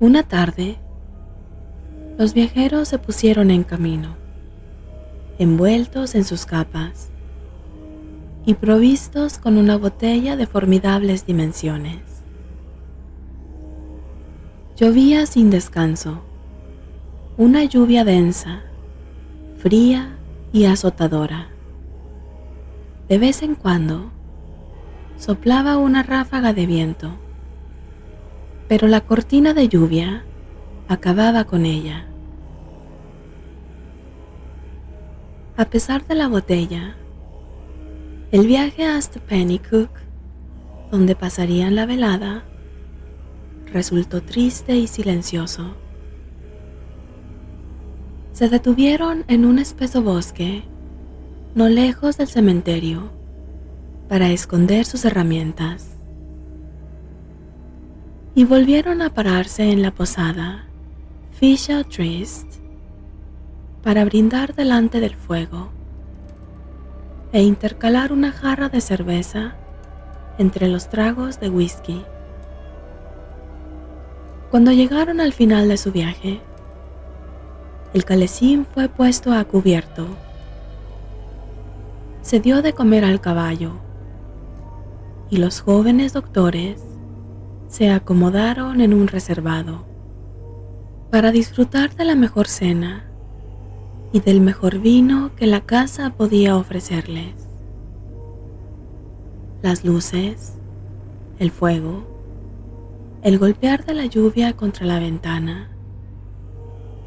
Una tarde, los viajeros se pusieron en camino, envueltos en sus capas y provistos con una botella de formidables dimensiones. Llovía sin descanso, una lluvia densa, fría y azotadora. De vez en cuando, soplaba una ráfaga de viento, pero la cortina de lluvia acababa con ella. A pesar de la botella, el viaje hasta Penicuik, donde pasarían la velada, resultó triste y silencioso. Se detuvieron en un espeso bosque, no lejos del cementerio, para esconder sus herramientas. Y volvieron a pararse en la posada Fisher Tryst para brindar delante del fuego e intercalar una jarra de cerveza entre los tragos de whisky. Cuando llegaron al final de su viaje, el calesín fue puesto a cubierto. Se dio de comer al caballo y los jóvenes doctores se acomodaron en un reservado para disfrutar de la mejor cena y del mejor vino que la casa podía ofrecerles. Las luces, el fuego, el golpear de la lluvia contra la ventana,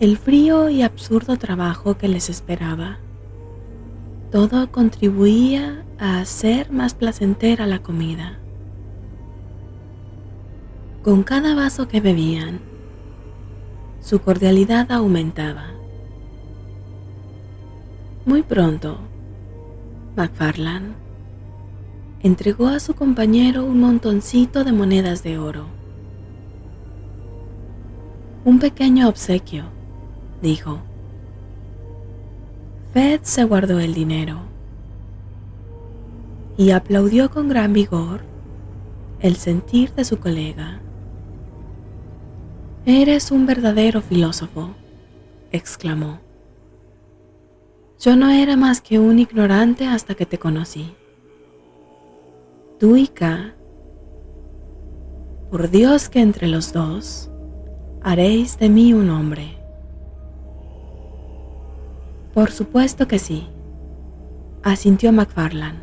el frío y absurdo trabajo que les esperaba, todo contribuía a hacer más placentera la comida. Con cada vaso que bebían, su cordialidad aumentaba. Muy pronto, McFarlane entregó a su compañero un montoncito de monedas de oro. Un pequeño obsequio, dijo. Fed se guardó el dinero y aplaudió con gran vigor el sentir de su colega. «Eres un verdadero filósofo», exclamó. «Yo no era más que un ignorante hasta que te conocí. Tú y K, por Dios que entre los dos haréis de mí un hombre». «Por supuesto que sí», asintió McFarlane.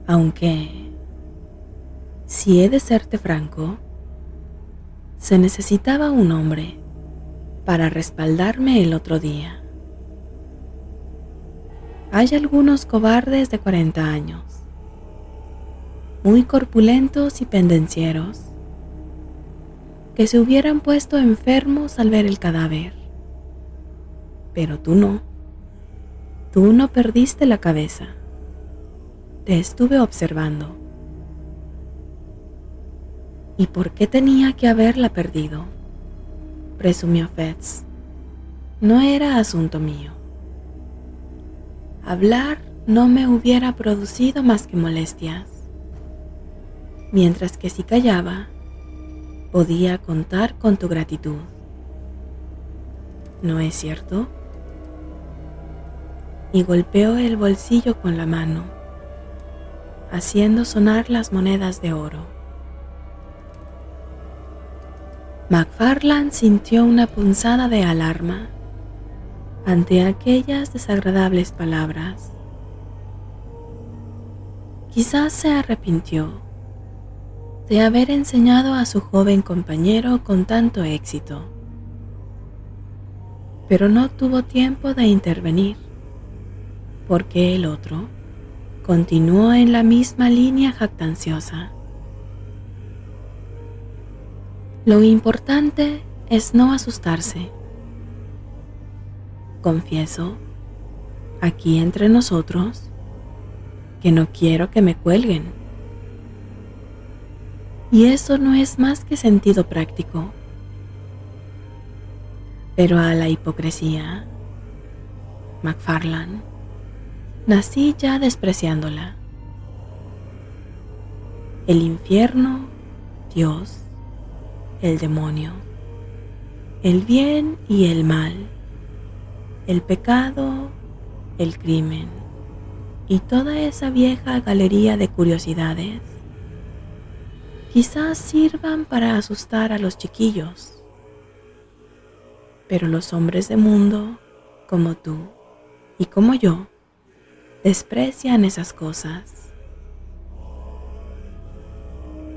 «Aunque, si he de serte franco, se necesitaba un hombre para respaldarme el otro día. Hay algunos cobardes de 40 años, muy corpulentos y pendencieros, que se hubieran puesto enfermos al ver el cadáver. Pero tú no perdiste la cabeza. Te estuve observando. ¿Y por qué tenía que haberla perdido?, presumió Fetz. No era asunto mío. Hablar no me hubiera producido más que molestias, mientras que si callaba, podía contar con tu gratitud. ¿No es cierto?». Y golpeó el bolsillo con la mano, haciendo sonar las monedas de oro. McFarlane sintió una punzada de alarma ante aquellas desagradables palabras. Quizás se arrepintió de haber enseñado a su joven compañero con tanto éxito, pero no tuvo tiempo de intervenir, porque el otro continuó en la misma línea jactanciosa. Lo importante es no asustarse. Confieso, aquí entre nosotros, que no quiero que me cuelguen. Y eso no es más que sentido práctico. Pero a la hipocresía, McFarlane, nací ya despreciándola. El infierno, Dios, el demonio, el bien y el mal, el pecado, el crimen y toda esa vieja galería de curiosidades quizás sirvan para asustar a los chiquillos, pero los hombres de mundo, como tú y como yo, desprecian esas cosas.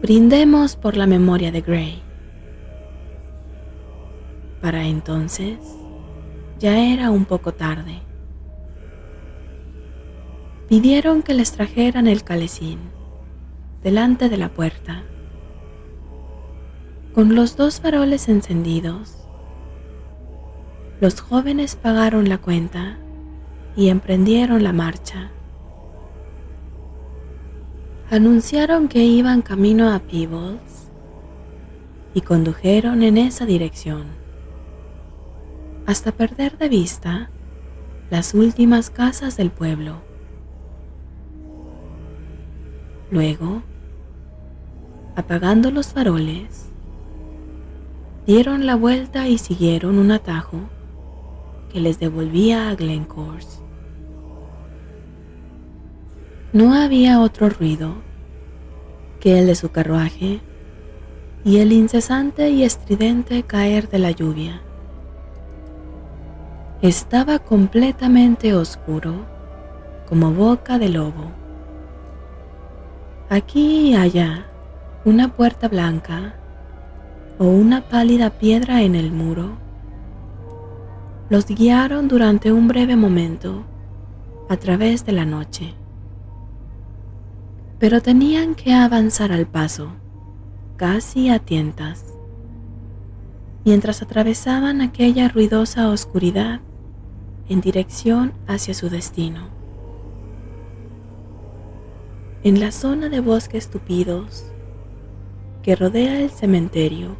Brindemos por la memoria de Gray. Para entonces, ya era un poco tarde. Pidieron que les trajeran el calecín delante de la puerta. Con los 2 faroles encendidos, los jóvenes pagaron la cuenta y emprendieron la marcha. Anunciaron que iban camino a Peebles y condujeron en esa dirección, hasta perder de vista las últimas casas del pueblo. Luego, apagando los faroles, dieron la vuelta y siguieron un atajo que les devolvía a Glencorse. No había otro ruido que el de su carruaje y el incesante y estridente caer de la lluvia. Estaba completamente oscuro, como boca de lobo. Aquí y allá, una puerta blanca o una pálida piedra en el muro los guiaron durante un breve momento a través de la noche. Pero tenían que avanzar al paso, casi a tientas, mientras atravesaban aquella ruidosa oscuridad en dirección hacia su destino. En la zona de bosques tupidos que rodea el cementerio,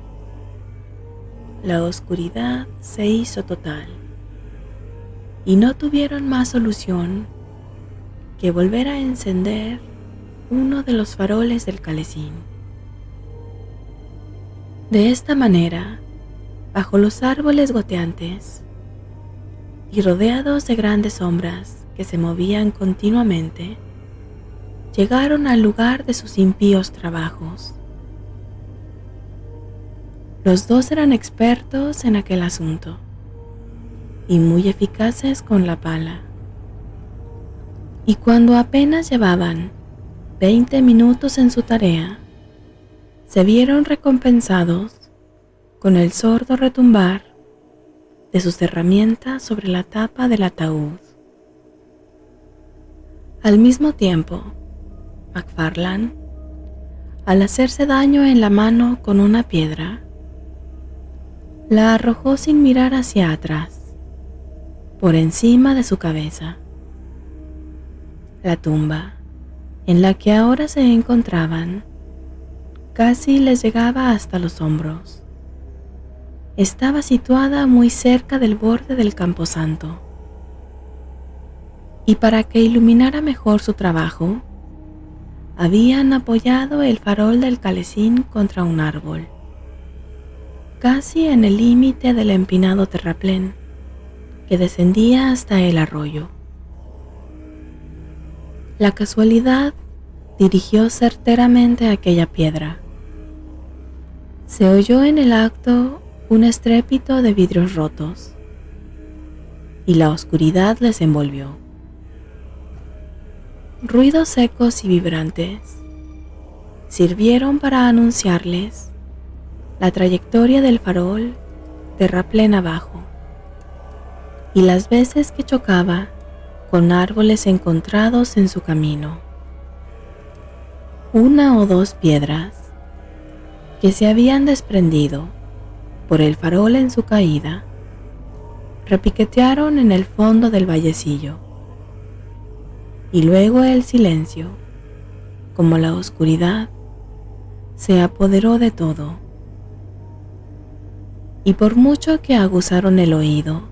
la oscuridad se hizo total y no tuvieron más solución que volver a encender uno de los faroles del calecín. De esta manera, bajo los árboles goteantes y rodeados de grandes sombras que se movían continuamente, llegaron al lugar de sus impíos trabajos. Los 2 eran expertos en aquel asunto y muy eficaces con la pala. Y cuando apenas llevaban 20 minutos en su tarea, se vieron recompensados con el sordo retumbar de sus herramientas sobre la tapa del ataúd. Al mismo tiempo, McFarlane, al hacerse daño en la mano con una piedra, la arrojó sin mirar hacia atrás, por encima de su cabeza. La tumba en la que ahora se encontraban casi les llegaba hasta los hombros. Estaba situada muy cerca del borde del camposanto, y para que iluminara mejor su trabajo, habían apoyado el farol del calecín contra un árbol, casi en el límite del empinado terraplén que descendía hasta el arroyo. La casualidad dirigió certeramente aquella piedra. Se oyó en el acto un estrépito de vidrios rotos, y la oscuridad les envolvió. Ruidos secos y vibrantes sirvieron para anunciarles la trayectoria del farol terraplén abajo y las veces que chocaba con árboles encontrados en su camino. 1 o 2 piedras que se habían desprendido por el farol en su caída repiquetearon en el fondo del vallecillo, y luego el silencio, como la oscuridad, se apoderó de todo. Y por mucho que aguzaron el oído,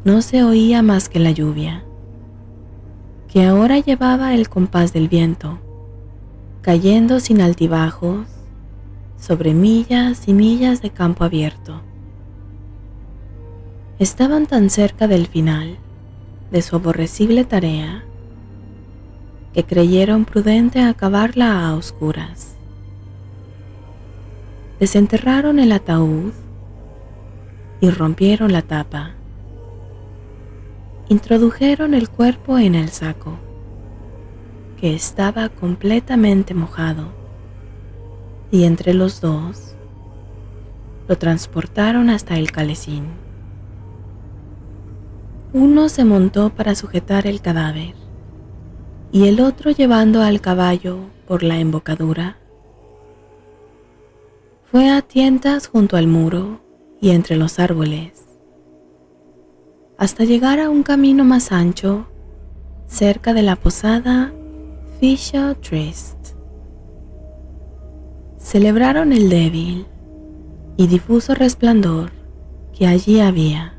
no se oía más que la lluvia, que ahora llevaba el compás del viento, cayendo sin altibajos sobre millas y millas de campo abierto. Estaban tan cerca del final de su aborrecible tarea que creyeron prudente acabarla a oscuras. Desenterraron el ataúd y rompieron la tapa. Introdujeron el cuerpo en el saco, que estaba completamente mojado, y entre los dos lo transportaron hasta el calesín. Uno se montó para sujetar el cadáver y el otro llevando al caballo por la embocadura. Fue a tientas junto al muro y entre los árboles, hasta llegar a un camino más ancho cerca de la posada Fisher Tryst. Celebraron el débil y difuso resplandor que allí había,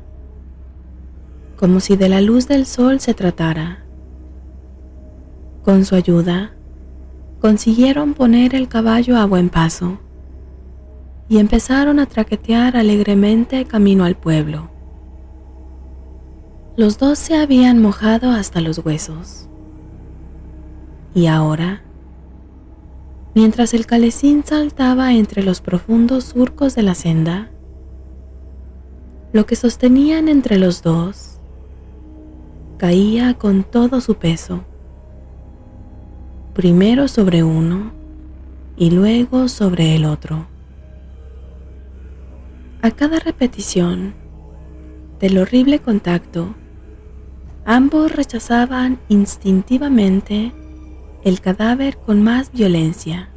como si de la luz del sol se tratara. Con su ayuda, consiguieron poner el caballo a buen paso y empezaron a traquetear alegremente camino al pueblo. Los dos se habían mojado hasta los huesos. Y ahora, mientras el calesín saltaba entre los profundos surcos de la senda, lo que sostenían entre los dos caía con todo su peso, primero sobre uno y luego sobre el otro. A cada repetición del horrible contacto, ambos rechazaban instintivamente el cadáver con más violencia,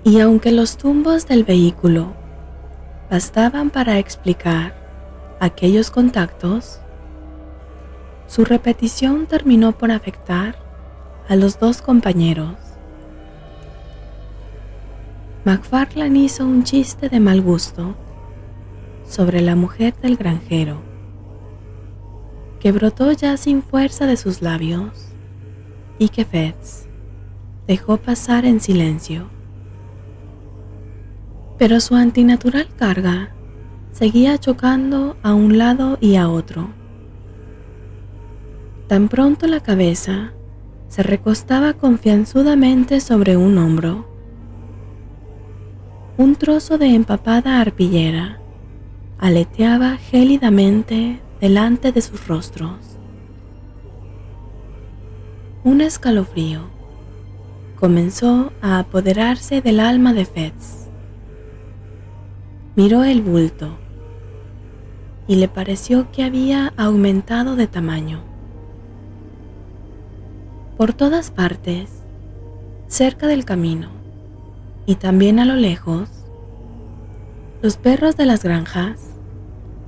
y aunque los tumbos del vehículo bastaban para explicar aquellos contactos, su repetición terminó por afectar a los dos compañeros. McFarlane hizo un chiste de mal gusto sobre la mujer del granjero, que brotó ya sin fuerza de sus labios y que Fetz dejó pasar en silencio. Pero su antinatural carga seguía chocando a un lado y a otro. Tan pronto la cabeza se recostaba confianzudamente sobre un hombro, un trozo de empapada arpillera aleteaba gélidamente delante de sus rostros. Un escalofrío comenzó a apoderarse del alma de Fetz. Miró el bulto y le pareció que había aumentado de tamaño. Por todas partes, cerca del camino y también a lo lejos, los perros de las granjas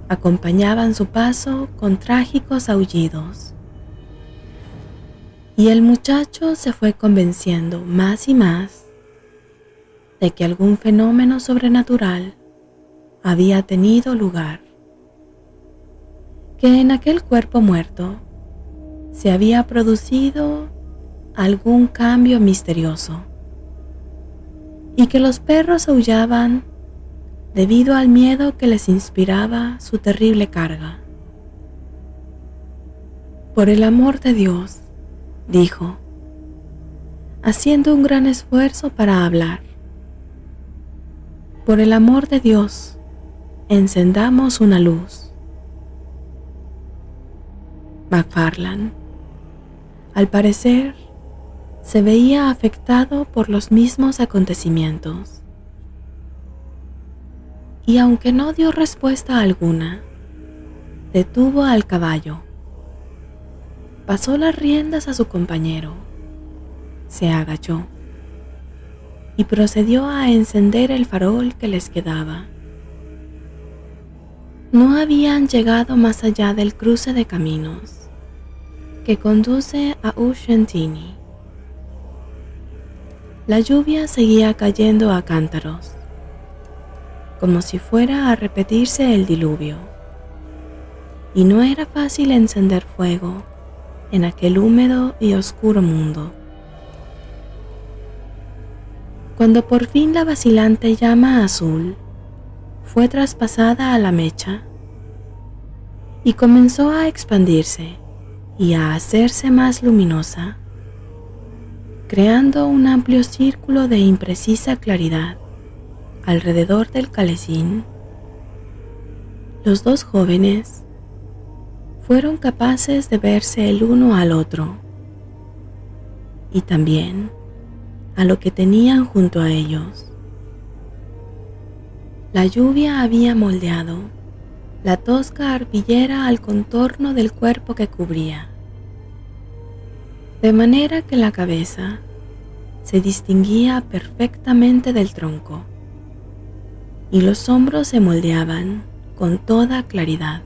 acompañaban su paso con trágicos aullidos. Y el muchacho se fue convenciendo más y más de que algún fenómeno sobrenatural había tenido lugar, que en aquel cuerpo muerto se había producido algún cambio misterioso y que los perros aullaban debido al miedo que les inspiraba su terrible carga. Por el amor de Dios, dijo, haciendo un gran esfuerzo para hablar. Por el amor de Dios, encendamos una luz. McFarlane, al parecer, se veía afectado por los mismos acontecimientos. Y aunque no dio respuesta alguna, detuvo al caballo, pasó las riendas a su compañero, se agachó y procedió a encender el farol que les quedaba. No habían llegado más allá del cruce de caminos que conduce a Ushantini. La lluvia seguía cayendo a cántaros, como si fuera a repetirse el diluvio, y no era fácil encender fuego en aquel húmedo y oscuro mundo. Cuando por fin la vacilante llama azul fue traspasada a la mecha y comenzó a expandirse y a hacerse más luminosa, creando un amplio círculo de imprecisa claridad alrededor del calesín, los dos jóvenes fueron capaces de verse el uno al otro y también a lo que tenían junto a ellos. La lluvia había moldeado la tosca arpillera al contorno del cuerpo que cubría, de manera que la cabeza se distinguía perfectamente del tronco y los hombros se moldeaban con toda claridad.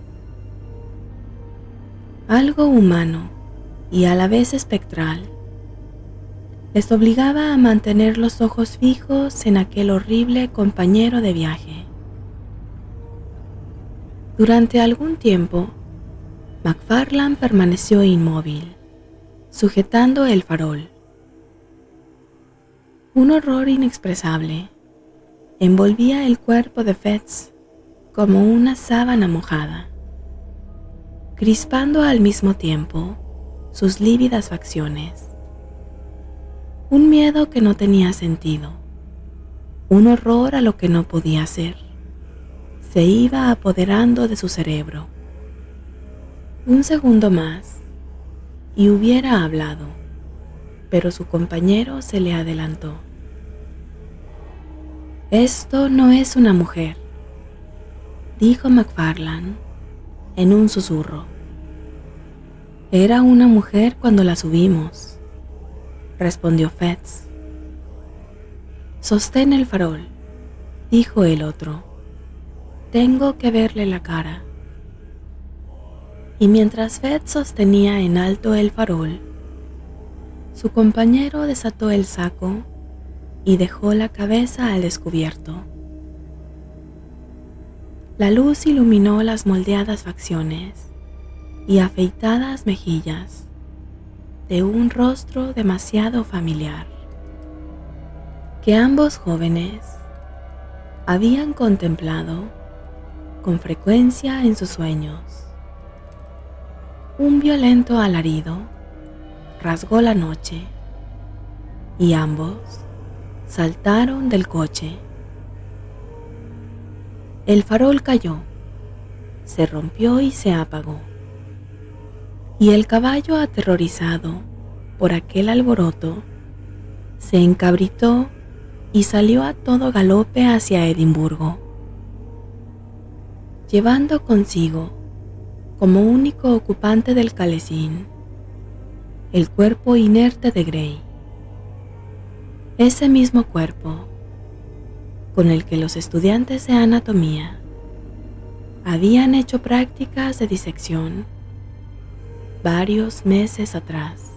Algo humano y a la vez espectral les obligaba a mantener los ojos fijos en aquel horrible compañero de viaje. Durante algún tiempo, McFarlane permaneció inmóvil, sujetando el farol. Un horror inexpresable envolvía el cuerpo de Fetz como una sábana mojada, crispando al mismo tiempo sus lívidas facciones. Un miedo que no tenía sentido, un horror a lo que no podía ser, se iba apoderando de su cerebro. Un segundo más y hubiera hablado, pero su compañero se le adelantó. «Esto no es una mujer», dijo McFarlane en un susurro. «Era una mujer cuando la subimos», respondió Fetz. «Sostén el farol», dijo el otro. «Tengo que verle la cara». Y mientras Fetz sostenía en alto el farol, su compañero desató el saco y dejó la cabeza al descubierto. La luz iluminó las moldeadas facciones y afeitadas mejillas de un rostro demasiado familiar, que ambos jóvenes habían contemplado con frecuencia en sus sueños. Un violento alarido rasgó la noche y ambos saltaron del coche. El farol cayó, se rompió y se apagó, y el caballo, aterrorizado por aquel alboroto, se encabritó y salió a todo galope hacia Edimburgo, llevando consigo, como único ocupante del calesín, el cuerpo inerte de Grey. Ese mismo cuerpo con el que los estudiantes de anatomía habían hecho prácticas de disección varios meses atrás.